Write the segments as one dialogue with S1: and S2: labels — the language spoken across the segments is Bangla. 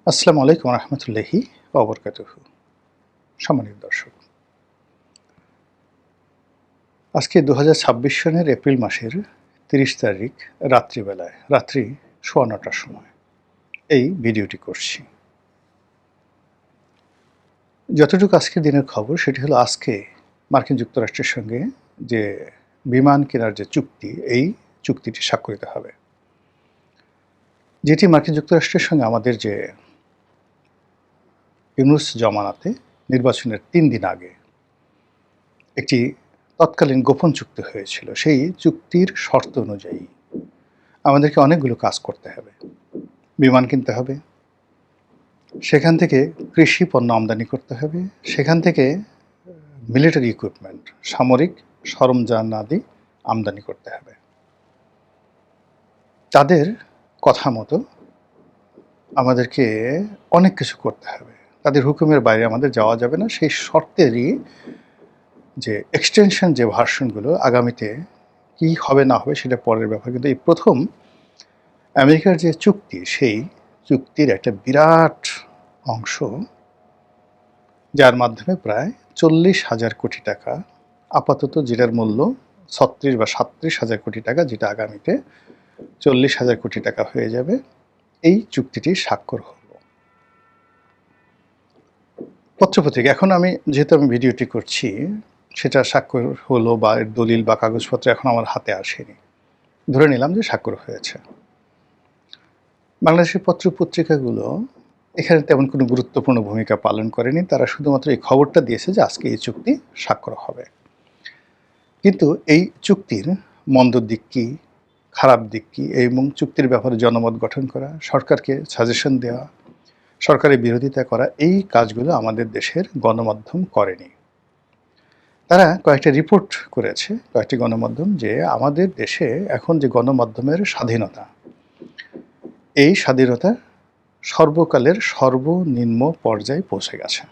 S1: আসসালামু আলাইকুম রহমতুল্লাহি ওবরকাতুহু। সম্মানিত দর্শক, আজকে ২০২৬ সনের এপ্রিল মাসের ৩০ তারিখ রাত্রিবেলায় রাত্রি ৯:১৯টার সময় এই ভিডিওটি করছি। যতটুকু আজকের দিনের খবর সেটি হলো, আজকে মার্কিন যুক্তরাষ্ট্রের সঙ্গে যে বিমান কেনার যে চুক্তি, এই চুক্তিটি স্বাক্ষরিত হবে, যেটি মার্কিন যুক্তরাষ্ট্রের সঙ্গে আমাদের যে ইউনূস জমানাতে নির্বাচনের ৩ দিন আগে একটি তৎকালীন গোপন চুক্তি হয়েছিল। সেই চুক্তির শর্ত অনুযায়ী আমাদেরকে অনেকগুলো কাজ করতে হবে। বিমান কিনতে হবে, সেখান থেকে কৃষি পণ্য আমদানি করতে হবে, সেখান থেকে মিলিটারি ইকুইপমেন্ট, সামরিক সরঞ্জামাদি আমদানি করতে হবে। তাদের কথা মতো আমাদেরকে অনেক কিছু করতে হবে, তাদের হুকুমের বাইরে আমাদের যাওয়া যাবে না। সেই শর্তেরই যে এক্সটেনশন, যে ভার্সনগুলো আগামীতে কি হবে না হবে সেটা পরের ব্যাপার, কিন্তু এই প্রথম আমেরিকার যে চুক্তি, সেই চুক্তির একটা বিরাট অংশ, যার মাধ্যমে প্রায় ৪০,০০০ কোটি টাকা, আপাতত যেটার মূল্য ৩৬ বা ৩৭,০০০ কোটি টাকা, যেটা আগামীতে ৪০,০০০ কোটি টাকা হয়ে যাবে, এই চুক্তিটি স্বাক্ষর হলো। পত্রপত্রিকা, এখন যেহেতু আমি ভিডিওটি করছি, সেটা স্বাক্ষর হলো বা দলিল বা কাগজপত্র এখন আমার হাতে আসেনি, ধরে নিলাম যে স্বাক্ষর হয়েছে। বাংলাদেশের পত্রপত্রিকাগুলো এখানে তেমন কোনো গুরুত্বপূর্ণ ভূমিকা পালন করেনি, তারা শুধুমাত্র এই খবরটা দিয়েছে যে আজকে এই চুক্তি স্বাক্ষর হবে। কিন্তু এই চুক্তির মন্দ দিক কী, খারাপ দিক কী, এবং চুক্তির ব্যাপারে জনমত গঠন করা, সরকারকে সাজেশন দেওয়া, সরকারের বিরোধিতা করা, এই কাজগুলো আমাদের দেশের গণমাধ্যম করেনি। তারা কয়েকটা রিপোর্ট করেছে, কয়েকটি গণমাধ্যম, যে আমাদের দেশে এখন যে গণমাধ্যমের স্বাধীনতা, এই স্বাধীনতা সর্বকালের সর্বনিম্ন পর্যায়ে পৌঁছে গেছে।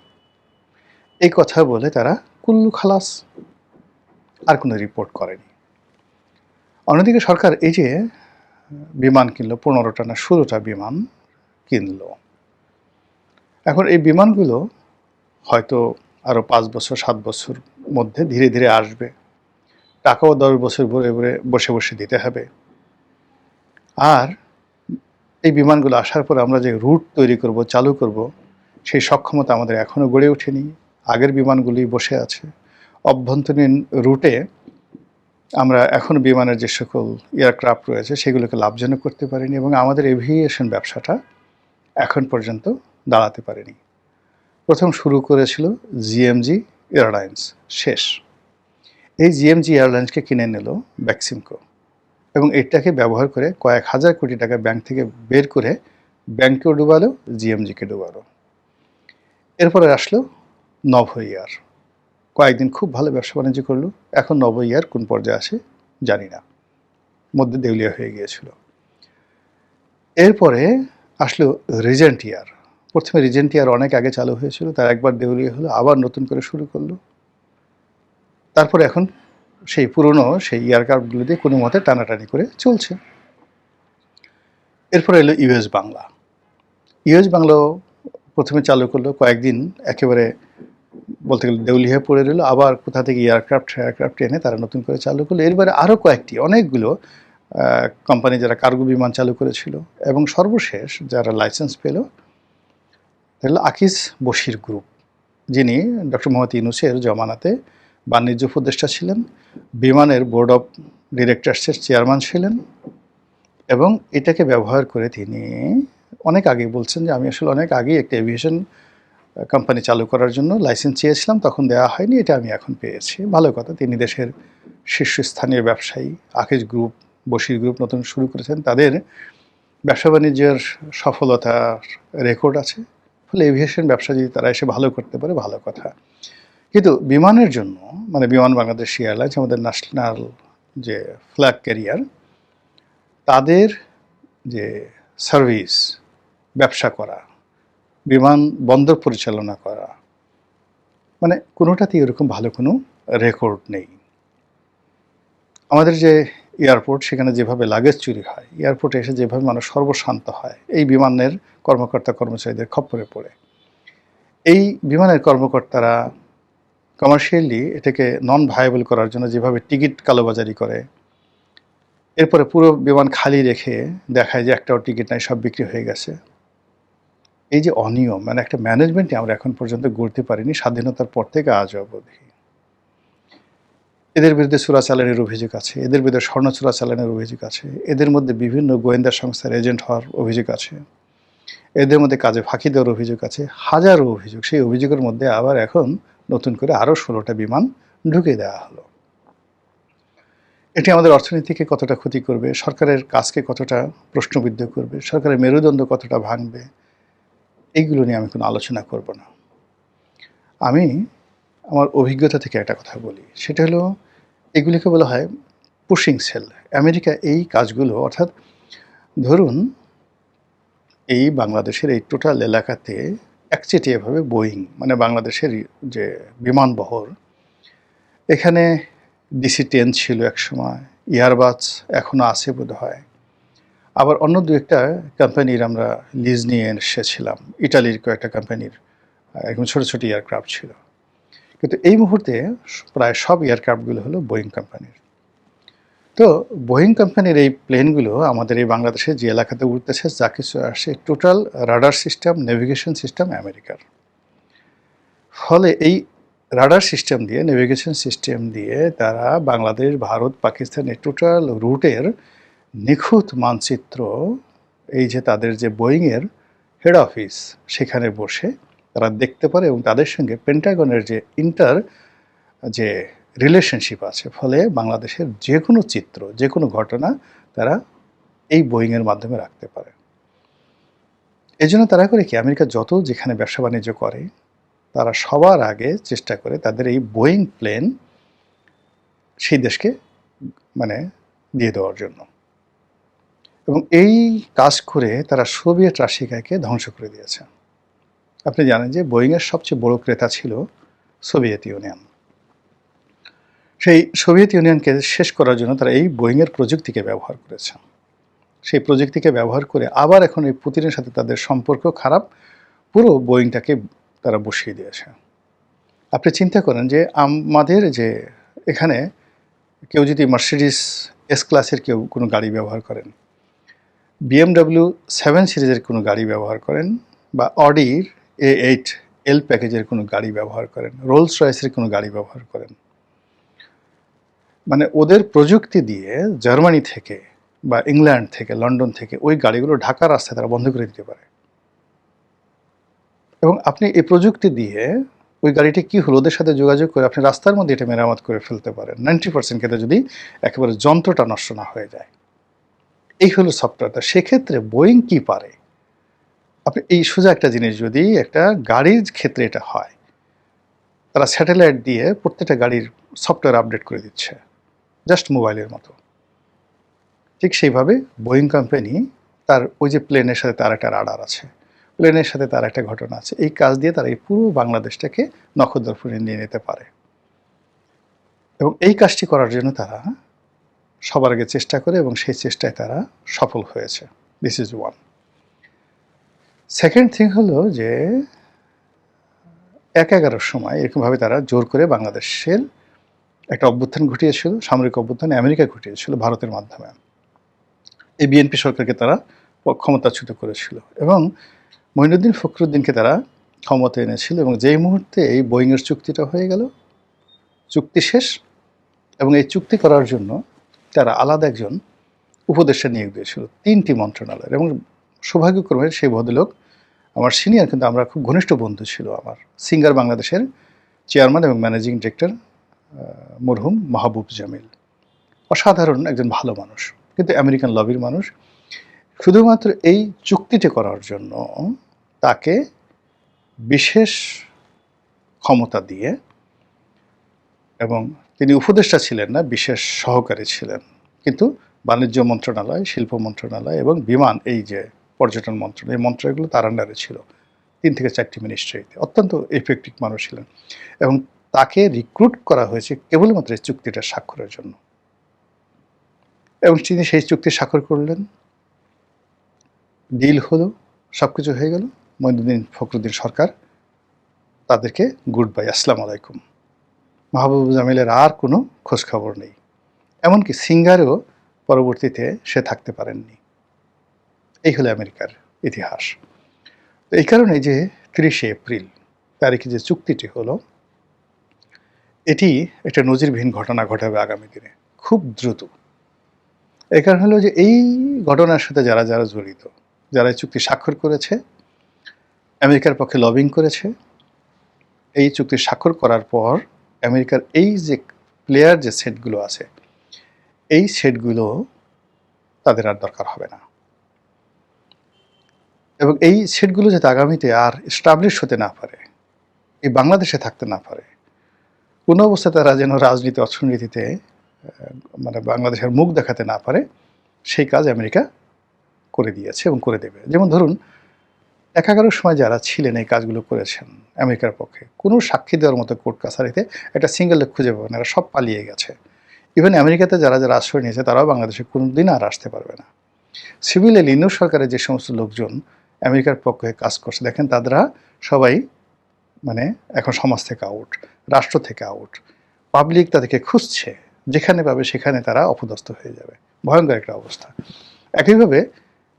S1: এই কথা বলে তারা কুল্লু খালাস, আর কোনো রিপোর্ট করেনি। অন্যদিকে সরকার এই যে বিমান কিনলো, ১৫টা না ১৬টা বিমান কিনলো। এখন এই বিমানগুলো হয়তো আরও ৫ বছর ৭ বছর মধ্যে ধীরে ধীরে আসবে, টাকাও ১০ বছর ভরে ভরে বসে বসে দিতে হবে। আর এই বিমানগুলো আসার পর আমরা যে রুট তৈরি করব, চালু করব, সেই সক্ষমতা আমাদের এখনও গড়ে ওঠেনি। আগের বিমানগুলি বসে আছে। অভ্যন্তরীণ রুটে আমরা এখন বিমানের যে সকল এয়ারক্রাফট রয়েছে সেগুলোকে লাভজনক করতে পারিনি, এবং আমাদের এভিয়েশন ব্যবসাটা এখন পর্যন্ত দাঁড়াতে পারেনি। প্রথম শুরু করেছিল জিএমজি এয়ারলাইন্স, শেষ। এই জিএমজি এয়ারলাইন্সকে কিনে নিল বেক্সিমকো, এবং এটাকে ব্যবহার করে কয়েক হাজার কোটি টাকা ব্যাংক থেকে বের করে ব্যাংকেও ডুবালো, জিএমজিকে ডুবালো। এরপরে আসলো নভো এয়ার, কয়েকদিন খুব ভালো ব্যবসা বাণিজ্য করলো। এখন নভো এয়ার কোন পর্যায়ে আসে জানি না, মধ্যে দেউলিয়া হয়ে গিয়েছিল। এরপরে আসলো রিজেন্ট এয়ার। প্রথমে রিজেন্ট এয়ার অনেক আগে চালু হয়েছিল, তার একবার দেউলিয়া হলো, আবার নতুন করে শুরু করলো। তারপরে এখন সেই পুরনো সেই এয়ারক্রাফটগুলো দিয়ে কোনো মতে টানাটানি করে চলছে। এরপরে এলো ইউএস বাংলা। ইউএস বাংলাও প্রথমে চালু করলো, কয়েকদিন একেবারে বলতে গেলে দেউলিয়া পড়ে রইল, আবার কোথা থেকে এয়ারক্রাফট এনে তারা নতুন করে চালু করলো। এরপরে আরও কয়েকটি, অনেকগুলো কোম্পানি যারা কার্গো বিমান চালু করেছিল, এবং সর্বশেষ যারা লাইসেন্স পেল তাহলে আকিজ বশির গ্রুপ, যিনি ডক্টর মোহাম্মদ ইউনূসের জমানাতে বাণিজ্য উপদেষ্টা ছিলেন, বিমানের বোর্ড অফ ডিরেক্টরসের চেয়ারম্যান ছিলেন, এবং এটাকে ব্যবহার করে তিনি অনেক আগেই বলছেন যে আমি আসলে অনেক আগেই একটা এভিয়েশন কোম্পানি চালু করার জন্য লাইসেন্স চেয়েছিলাম, তখন দেওয়া হয়নি, এটা আমি এখন পেয়েছি। ভালো কথা, তিনি দেশের শীর্ষস্থানীয় ব্যবসায়ী। আকিজ গ্রুপ, বশির গ্রুপ নতুন শুরু করেছেন, তাদের ব্যবসা বাণিজ্যের সফলতার রেকর্ড আছে। ফলে এভিয়েশন ব্যবসা যদি তারা এসে ভালো করতে পারে, ভালো কথা। কিন্তু বিমানের জন্য, মানে বিমান বাংলাদেশ এয়ারলাইন্স, আমাদের ন্যাশনাল যে ফ্ল্যাগ ক্যারিয়ার, তাদের যে সার্ভিস, ব্যবসা করা, বিমান বন্দর পরিচালনা করা, মানে কোনোটাতেই এরকম ভালো কোনো রেকর্ড নেই। আমাদের যে এয়ারপোর্ট, সেখানে যেভাবে লাগেজ চুরি হয়, এয়ারপোর্টে এসে যেভাবে মানুষ সর্বশান্ত হয় এই বিমানের কর্মকর্তা কর্মচারীদের খপ্পরে পড়ে, এই বিমানের কর্মকর্তারা কমার্শিয়ালি এটাকে নন ভায়াবল করার জন্য যেভাবে টিকিট কালোবাজারি করে, এরপরে পুরো বিমান খালি রেখে দেখায় যে একটাও টিকিট নাই, সব বিক্রি হয়ে গেছে। এই যে অনিয়ম, মানে একটা ম্যানেজমেন্টে আমরা এখন পর্যন্ত গড়তে পারিনি স্বাধীনতার পর থেকে আজ অবধি। এদের বিরুদ্ধে চোরাচালানের অভিযোগ আছে, এদের বিরুদ্ধে স্বর্ণ চোরাচালানের অভিযোগ আছে, এদের মধ্যে বিভিন্ন গোয়েন্দা সংস্থার এজেন্ট হওয়ার অভিযোগ আছে, এদের মধ্যে কাজে ফাঁকি দেওয়ার অভিযোগ আছে, হাজারো অভিযোগ। সেই অভিযোগের মধ্যে আবার এখন নতুন করে আরও 16টা বিমান ঢুকে দেওয়া হলো। এটি আমাদের অর্থনীতিকে কতটা ক্ষতি করবে, সরকারের কাজকে কতটা প্রশ্নবিদ্ধ করবে, সরকারের মেরুদণ্ড কতটা ভাঙবে, এইগুলো নিয়ে আমি কোনো আলোচনা করব না। আমি আমার অভিজ্ঞতা থেকে একটা কথা বলি, সেটা হলো এগুলিকে বলা হয় পুশিং সেল। আমেরিকা এই কাজগুলো, অর্থাৎ ধরুন এই বাংলাদেশের এই টোটাল এলাকাতে একচেটিয়াভাবে বোয়িং, মানে বাংলাদেশের যে বিমানবহর, এখানে DC-10 ছিল একসময়, এয়ারবাস এখনও আছে বোধহয়, আবার অন্য দু একটা কোম্পানির আমরা লিজ নিয়ে এসেছিলাম, ইটালির কয়েকটা কোম্পানির একদম ছোটো ছোটো এয়ারক্রাফট ছিল। কিন্তু এই মুহূর্তে প্রায় সব এয়ারক্রাফটগুলো হলো বোয়িং কোম্পানির। তো বোয়িং কোম্পানির এই প্লেনগুলো আমাদের এই বাংলাদেশে যে এলাকাতে উঠতেছে, যা কিছু আসে total radar system, navigation system আমেরিকার। ফলে এই রাডার সিস্টেম দিয়ে, নেভিগেশন সিস্টেম দিয়ে তারা বাংলাদেশ, ভারত, পাকিস্তানের টোটাল রুটের নিখুঁত মানচিত্র, এই যে তাদের যে বোয়িংয়ের হেড অফিস, সেখানে বসে তারা দেখতে পারে, এবং তাদের সঙ্গে পেন্টাগনের যে যে রিলেশনশিপ আছে, ফলে বাংলাদেশের যে কোনো চিত্র, যে কোনো ঘটনা তারা এই বোয়িংয়ের মাধ্যমে রাখতে পারে। এই জন্য তারা করে কি, আমেরিকা যত যেখানে ব্যবসা বাণিজ্য করে, তারা সবার আগে চেষ্টা করে তাদের এই বোয়িং প্লেন সেই দেশকে মানে দিয়ে দেওয়ার জন্য। এবং এই কাজ করে তারা সোভিয়েত রাশিয়াকে ধ্বংস করে দিয়েছে। আপনি জানেন যে বোয়িংয়ের সবচেয়ে বড় ক্রেতা ছিল সোভিয়েত ইউনিয়ন। সেই সোভিয়েত ইউনিয়নকে শেষ করার জন্য তারা এই বোয়িংয়ের প্রযুক্তিকে ব্যবহার করেছে। সেই প্রযুক্তিকে ব্যবহার করে আবার এখন এই পুতিনের সাথে তাদের সম্পর্ক খারাপ, পুরো বোয়িংটাকে তারা বসিয়ে দিয়েছে। আপনি চিন্তা করেন যে আমাদের যে এখানে কেউ যদি মার্সিডিস এস ক্লাসের কেউ কোনো গাড়ি ব্যবহার করেন, BMW 7 সিরিজের কোনো গাড়ি ব্যবহার করেন, বা অডির A8 L প্যাকেজের কোনো গাড়ি ব্যবহার করেন, রোলস রয়েসের কোনো গাড়ি ব্যবহার করেন, মানে ওদের প্রযুক্তি দিয়ে জার্মানি থেকে বা ইংল্যান্ড থেকে, লন্ডন থেকে ওই গাড়িগুলো ঢাকার রাস্তায় তারা বন্ধ করে দিতে পারে। এবং আপনি এই প্রযুক্তি দিয়ে ওই গাড়িটি কী হলো, ওদের সাথে যোগাযোগ করে আপনি রাস্তার মধ্যে এটা মেরামত করে ফেলতে পারেন 90% ক্ষেত্রে, যদি একেবারে যন্ত্রটা নষ্ট না হয়ে যায়। এই হলো সফটওয়্যারটা। সেক্ষেত্রে বোয়িং কি পারে, আপনি এই সোজা একটা জিনিস, যদি একটা গাড়ির ক্ষেত্রে এটা হয়, তারা স্যাটেলাইট দিয়ে প্রত্যেকটা গাড়ির সফটওয়্যার আপডেট করে দিচ্ছে, জাস্ট মোবাইলের মতো। ঠিক সেইভাবে বোয়িং কোম্পানি তার ওই যে প্লেনের সাথে তার একটা রাডার আছে, প্লেনের সাথে তার একটা ঘটনা আছে, এই কাজ দিয়ে তারা এই পুরো বাংলাদেশটাকে নখদর্পণে নিয়ে নিতে পারে। এবং এই কাজটি করার জন্য তারা সবার আগে চেষ্টা করে, এবং সেই চেষ্টায় তারা সফল হয়েছে। This is one. Second thing হলো যে 11-11 সময় এরকমভাবে তারা জোর করে বাংলাদেশের একটা অভ্যুত্থান ঘটিয়েছিল, সামরিক অভ্যুত্থান আমেরিকা ঘটিয়েছিল ভারতের মাধ্যমে। এই বিএনপি সরকারকে তারা ক্ষমতাচ্যুত করেছিল, এবং মঈনুদ্দিন ফখরুদ্দিনকে তারা ক্ষমতা এনেছিল। এবং যেই মুহূর্তে এই বোয়িংয়ের চুক্তিটা হয়ে গেল, চুক্তি শেষ, এবং এই চুক্তি করার জন্য তারা আলাদা একজন উপদেষ্টা নিয়োগ দিয়েছিল 3টি মন্ত্রণালয়ের। এবং সৌভাগ্যক্রমে সেই ভদ্রলোক আমার সিনিয়র, কিন্তু আমরা খুব ঘনিষ্ঠ বন্ধু ছিল আমার, সিঙ্গার বাংলাদেশের চেয়ারম্যান এবং ম্যানেজিং ডিরেক্টর মরহুম মাহবুব জামিল। অসাধারণ একজন ভালো মানুষ, কিন্তু আমেরিকান লবির মানুষ। শুধুমাত্র এই চুক্তিটি করার জন্য তাকে বিশেষ ক্ষমতা দিয়ে, এবং তিনি উপদেষ্টা ছিলেন না, বিশেষ সহকারী ছিলেন, কিন্তু বাণিজ্য মন্ত্রণালয়, শিল্প মন্ত্রণালয় এবং বিমান, এই যে পর্যটন মন্ত্রণালয়, এই মন্ত্রণালয়গুলো তার আন্ডারে ছিল। 3 থেকে 4টি মিনিস্ট্রিতে অত্যন্ত এফেক্টিভ মানুষ ছিলেন, এবং তাকে রিক্রুট করা হয়েছে কেবলমাত্র এই চুক্তিটা স্বাক্ষরের জন্য। এবং তিনি সেই চুক্তি স্বাক্ষর করলেন, ডিল হলো, সব কিছু হয়ে গেল। মঈনুদ্দিন ফখরুদ্দিন সরকার তাদেরকে গুড বাই, আসসালামু আলাইকুম। মাহবুব জামিলের আর কোনো খোঁজখবর নেই। এমনকি সিঙ্গারেও পরবর্তীতে সে থাকতে পারেননি। এই হলো আমেরিকার ইতিহাস। এই কারণে যে 30শে এপ্রিল তারিখে যে চুক্তিটি হলো, এটি একটা নজিরবিহীন ঘটনা ঘটাবে আগামী দিনে খুব দ্রুত। এই কারণ হলো যে এই ঘটনার সাথে যারা যারা জড়িত, যারা এই চুক্তি স্বাক্ষর করেছে, আমেরিকার পক্ষে লবিং করেছে, এই চুক্তি স্বাক্ষর করার পর আমেরিকার এই যে প্লেয়ার যে সেটগুলো আছে, এই সেটগুলো তাদের আর দরকার হবে না। এবং এই সেটগুলো যাতে আগামীতে আর এস্টাবলিশ হতে না পারে, এই বাংলাদেশে থাকতে না পারে, কোনো অবস্থায় তারা যেন রাজনীতি অর্থনীতিতে মানে বাংলাদেশের মুখ দেখাতে না পারে, সেই কাজ আমেরিকা করে দিয়েছে এবং করে দেবে। যেমন ধরুন 11 সময় যারা ছিলেন এই কাজগুলো করেছেন আমেরিকার পক্ষে, কোনো সাক্ষী দেওয়ার মতো কোর্ট কাছারিতে একটা সিঙ্গেল লোক খুঁজে পাবেন, এরা সব পালিয়ে গেছে। ইভেন আমেরিকাতে যারা যারা আশ্রয় নিয়েছে তারাও বাংলাদেশে কোনোদিন আর আসতে পারবে না। সিভিল লিনো সরকারের যে সমস্ত লোকজন আমেরিকার পক্ষে কাজ করছে, দেখেন তারা সবাই মানে এখন সমাজ থেকে আউট, রাষ্ট্র থেকে আউট, পাবলিক তাদেরকে খুঁজছে, যেখানে পাবে সেখানে তারা অপদস্থ হয়ে যাবে। ভয়ঙ্কর একটা অবস্থা। একইভাবে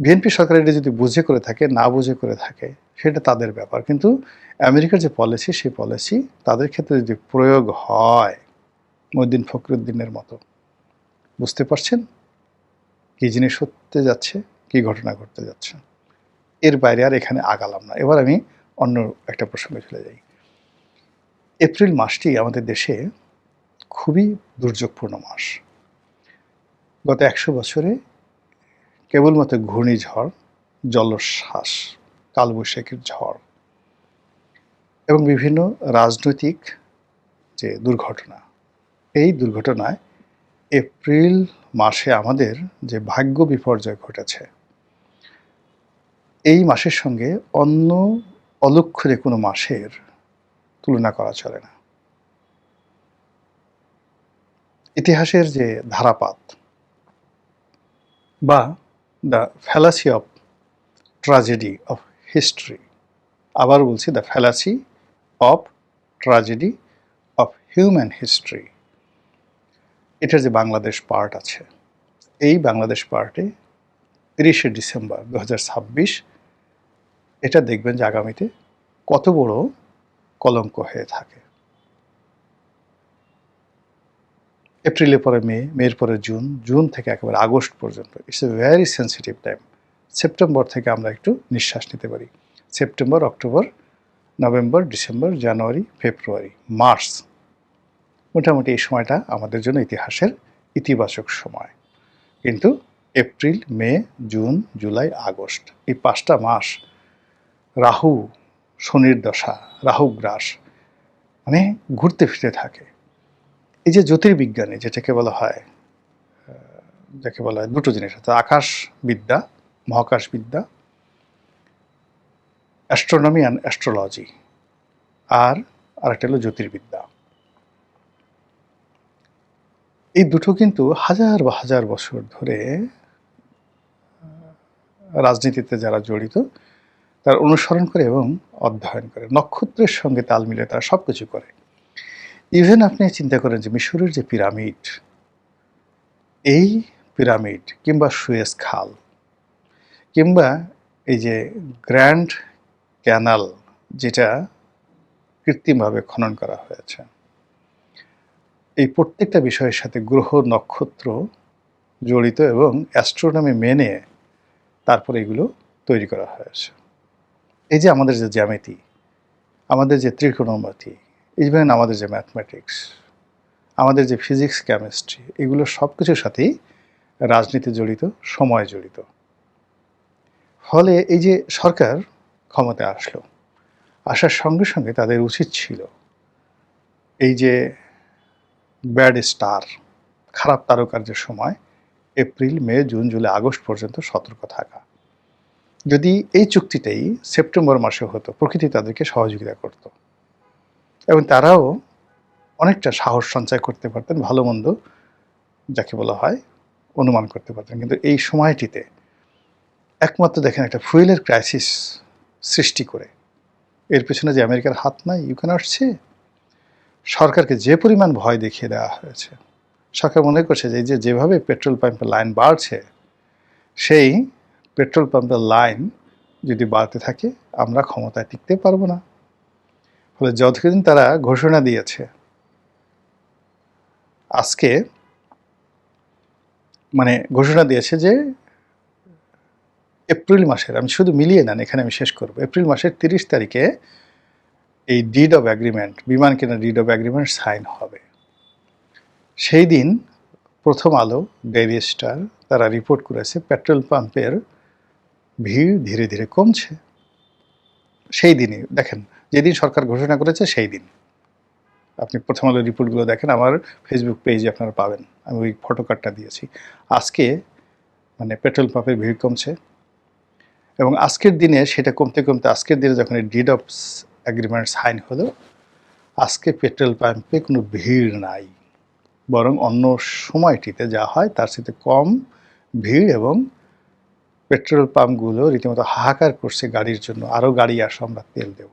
S1: বিএনপি সরকার এটা যদি বুঝে করে থাকে, না বুঝে করে থাকে, সেটা তাদের ব্যাপার। কিন্তু আমেরিকার যে পলিসি, সেই পলিসি তাদের ক্ষেত্রে যদি প্রয়োগ হয় মঈনুদ্দিন ফখরুদ্দিনের মতো, বুঝতে পারছেন কী জিনিস হতে যাচ্ছে, কী ঘটনা ঘটতে যাচ্ছে। এর বাইরে আর এখানে আগালাম না। এবার আমি অন্য একটা প্রসঙ্গে চলে যাই। এপ্রিল মাসটি আমাদের দেশে খুবই দুর্যোগপূর্ণ মাস। গত 100 বছরে কেবলমাত্র ঘূর্ণিঝড়, জলোচ্ছ্বাস, কালবৈশাখীর ঝড় এবং বিভিন্ন রাজনৈতিক যে দুর্ঘটনা, এই দুর্ঘটনায় এপ্রিল মাসে আমাদের যে ভাগ্য বিপর্যয় ঘটেছে, এই মাসের সঙ্গে অন্য অলক্ষ্যে কোনো মাসের তুলনা করা চলে না। ইতিহাসের যে ধারাপাত বা the fallacy of tragedy of history, আবার বলছি the fallacy of tragedy of human history, এটার যে বাংলাদেশ পার্ট আছে, এই বাংলাদেশ পার্টে 30শে ডিসেম্বর 2026 এটা দেখবেন যে আগামীতে কত বড় কলঙ্ক হয়ে থাকে। এপ্রিলের পরে মে, মের পরে জুন, জুন থেকে একেবারে আগস্ট পর্যন্ত it's a very sensitive time. September থেকে আমরা একটু নিঃশ্বাস নিতে পারি। সেপ্টেম্বর, অক্টোবর, নভেম্বর, ডিসেম্বর, জানুয়ারি, ফেব্রুয়ারি, মার্চ, মোটামুটি এই সময়টা আমাদের জন্য ইতিহাসের ইতিবাচক সময়। কিন্তু এপ্রিল, মে, জুন, জুলাই, আগস্ট, এই 5টা মাস রাহু, শনির দশা, রাহু গ্রাস, মানে ঘুরতে ফিরতে থাকে। এই যে জ্যোতির্বিজ্ঞানে যেটাকে বলা হয়, যাকে বলা হয় দুটো জিনিস আছে, আকাশবিদ্যা, মহাকাশবিদ্যা, অ্যাস্ট্রোনমি অ্যান্ড অ্যাস্ট্রোলজি, আর আরেকটা হলো জ্যোতির্বিদ্যা। এই দুটো কিন্তু হাজার বা হাজার বছর ধরে রাজনীতিতে যারা জড়িত তারা অনুসরণ করে এবং অধ্যয়ন করে, নক্ষত্রের সঙ্গে তাল মিলে তারা সব কিছু করে। ইভেন আপনি চিন্তা করেন যে মিশরের যে পিরামিড, এই পিরামিড কিংবা সুয়েজ খাল কিংবা এই যে গ্র্যান্ড ক্যানাল, যেটা কৃত্রিমভাবে খনন করা হয়েছে, এই প্রত্যেকটা বিষয়ের সাথে গ্রহ নক্ষত্র জড়িত এবং অ্যাস্ট্রোনমি মেনে তারপরে এগুলো তৈরি করা হয়েছে। এই যে আমাদের যে জ্যামিতি, আমাদের যে ত্রিকোণমিতি, ইভেন আমাদের যে ম্যাথমেটিক্স, আমাদের যে ফিজিক্স, কেমিস্ট্রি, এগুলো সব কিছুর সাথেই রাজনীতি জড়িত, সময় জড়িত। ফলে এই যে সরকার ক্ষমতায় আসলো, আসার সঙ্গে সঙ্গে তাদের উচিত ছিল এই যে ব্যাড স্টার, খারাপ তারকার যে সময় এপ্রিল, মে, জুন, জুলাই, আগস্ট পর্যন্ত সতর্ক থাকা। যদি এই চুক্তিটাই সেপ্টেম্বর মাসে হতো, প্রকৃতি তাদেরকে সহযোগিতা করত এবং তারাও অনেকটা সাহস সঞ্চয় করতে পারতেন ভালো মন্দ যাকে বলা হয় অনুমান করতে পারতেন। কিন্তু এই সময়টিতে একমাত্র দেখেন একটা ফুয়েলের ক্রাইসিস সৃষ্টি করে এর পেছনে যে আমেরিকার হাত নাই, ইউ ক্যানট সে। সরকারকে যে পরিমাণ ভয় দেখিয়ে দেওয়া হয়েছে, সরকার মনে করছে যে এই যে যেভাবে পেট্রোল পাম্পের লাইন বাড়ছে, সেই পেট্রোল পাম্পের লাইন যদি বাড়তে থাকে আমরা ক্ষমতায় টিকতে পারবো না। ফলে যতদিন তারা ঘোষণা দিয়েছে আজকে, মানে ঘোষণা দিয়েছে যে এপ্রিল মাসের, আমি শুধু মিলিয়ে নেন এখানে আমি শেষ করব, এপ্রিল মাসের 30 তারিখে এই ডিড অফ অ্যাগ্রিমেন্ট, বিমান কেনার ডিড অফ অ্যাগ্রিমেন্ট সাইন হবে। সেই দিন প্রথম আলো, ডেইলি স্টার তারা রিপোর্ট করেছে পেট্রোল পাম্পের ভিড় ধীরে ধীরে কমছে। সেই দিনই দেখেন, যেদিন সরকার ঘোষণা করেছে সেই দিন আপনি প্রথম আলো রিপোর্টগুলো দেখেন, আমার ফেসবুক পেজে আপনারা পাবেন, আমি ওই ফটোকার্ডটা দিয়েছি। আজকে মানে পেট্রোল পাম্পের ভিড় কমছে এবং আজকের দিনে সেটা কমতে কমতে আজকের দিনে যখন এই ডিড অফ অ্যাগ্রিমেন্ট সাইন হলো, আজকে পেট্রোল পাম্পে কোনো ভিড় নাই, বরং অন্য সময়টিতে যা হয় তার সাথে কম ভিড় এবং পেট্রোল পাম্পগুলো রীতিমতো হাহাকার করছে গাড়ির জন্য, আরও গাড়ি আসো আমরা তেল দেব।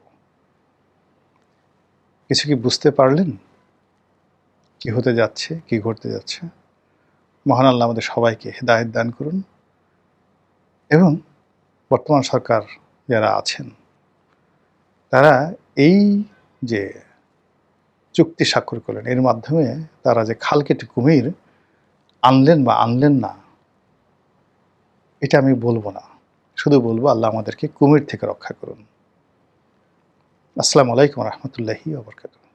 S1: কিছু কি বুঝতে পারলেন কি হতে যাচ্ছে, কি ঘটতে যাচ্ছে? মহান আল্লাহ আমাদের সবাইকে হেদায়েত দান করুন এবং বর্তমান সরকার যারা আছেন তারা এই যে চুক্তি স্বাক্ষর করলেন, এর মাধ্যমে তারা যে খাল কেটে কুমির আনলেন বা আনলেন না, এটা আমি বলবো না, শুধু বলবো আল্লাহ আমাদেরকে কুমির থেকে রক্ষা করুন। আসসালামু আলাইকুম রহমতুল্লাহি ওয়া বারাকাতুহু।